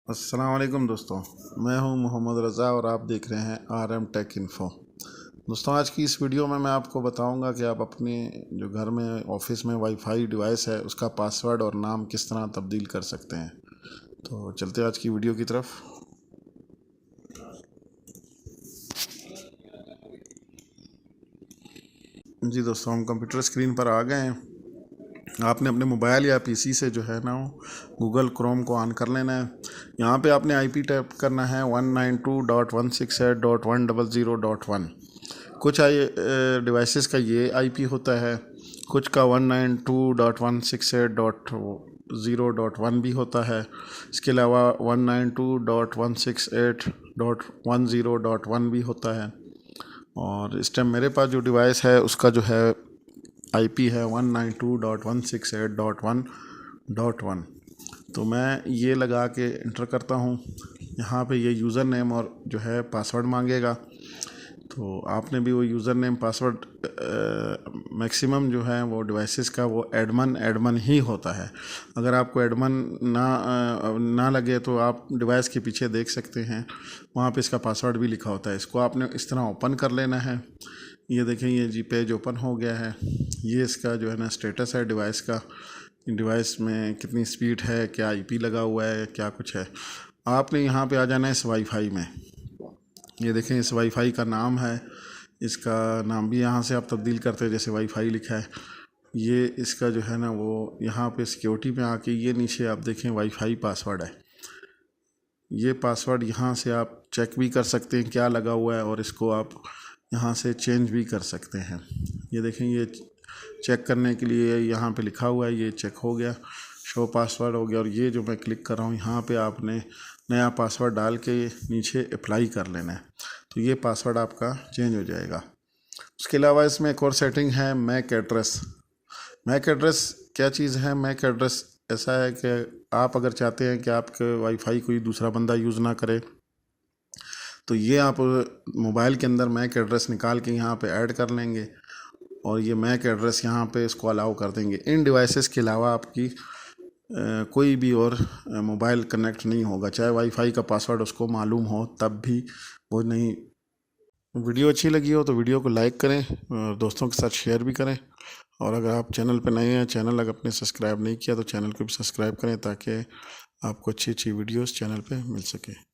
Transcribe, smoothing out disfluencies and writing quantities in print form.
अस्सलाम वालेकुम दोस्तों, मैं हूं मोहम्मद रज़ा और आप देख रहे हैं RM टेक इन्फो। दोस्तों, आज की इस वीडियो में मैं आपको बताऊंगा कि आप अपने जो घर में ऑफिस में वाईफाई डिवाइस है उसका पासवर्ड और नाम किस तरह तब्दील कर सकते हैं। तो चलते हैं आज की वीडियो की तरफ। जी दोस्तों, हम कंप्यूटर स्क्रीन पर आ गए हैं। आपने अपने मोबाइल या पीसी से जो है ना गूगल क्रोम को ऑन कर लेना है। यहाँ पे आपने आईपी टाइप करना है 192.168.100.1। कुछ डिवाइसेस का ये आईपी होता है, कुछ का 192.168.0.1 भी होता है। इसके अलावा 192.168.10.1 भी होता है। और इस टाइम मेरे पास जो डिवाइस है उसका जो है आईपी है 192.168.1.1। तो मैं ये लगा के इंटर करता हूँ। यहाँ पे ये यूज़र नेम और जो है पासवर्ड मांगेगा। तो आपने भी वो यूज़र नेम पासवर्ड मैक्सिमम जो है वो डिवाइसेस का वो एडमन ही होता है। अगर आपको एडमन ना लगे तो आप डिवाइस के पीछे देख सकते हैं, वहाँ पे इसका पासवर्ड भी लिखा होता है। इसको आपने इस तरह ओपन कर लेना है। ये देखें, ये जी पेज ओपन हो गया है। ये इसका जो है ना स्टेटस है डिवाइस का, डिवाइस में कितनी स्पीड है, क्या आईपी लगा हुआ है, क्या कुछ है। आपने यहाँ पे आ जाना है इस वाईफाई में। ये देखें, इस वाईफाई का नाम है, इसका नाम भी यहाँ से आप तब्दील करते हैं, जैसे वाईफाई लिखा है। ये इसका जो है ना वो यहाँ पे सिक्योरिटी में आके ये नीचे आप देखें वाईफाई पासवर्ड है। ये पासवर्ड यहाँ से आप चेक भी कर सकते हैं क्या लगा हुआ है, और इसको आप यहाँ से चेंज भी कर सकते हैं। ये देखें, ये चेक करने के लिए यहाँ पे लिखा हुआ है, ये चेक हो गया, शो पासवर्ड हो गया। और ये जो मैं क्लिक कर रहा हूँ यहाँ पे आपने नया पासवर्ड डाल के नीचे अप्लाई कर लेना है, तो ये पासवर्ड आपका चेंज हो जाएगा। उसके अलावा इसमें एक और सेटिंग है, मैक एड्रेस। मैक एड्रेस क्या चीज़ है? मैक एड्रेस ऐसा है कि आप अगर चाहते हैं कि आपके वाईफाई कोई दूसरा बंदा यूज़ ना करे, तो ये आप मोबाइल के अंदर मैक एड्रेस निकाल के यहाँ पे ऐड कर लेंगे, और ये मैक एड्रेस यहाँ पे इसको अलाउ कर देंगे। इन डिवाइसेस के अलावा आपकी कोई भी और मोबाइल कनेक्ट नहीं होगा, चाहे वाईफाई का पासवर्ड उसको मालूम हो तब भी वो नहीं। वीडियो अच्छी लगी हो तो वीडियो को लाइक करें और दोस्तों के साथ शेयर भी करें। और अगर आप चैनल पर नए हैं, चैनल अगर आपने सब्सक्राइब नहीं किया तो चैनल को भी सब्सक्राइब करें, ताकि आपको अच्छी अच्छी वीडियोस चैनल पे मिल सके।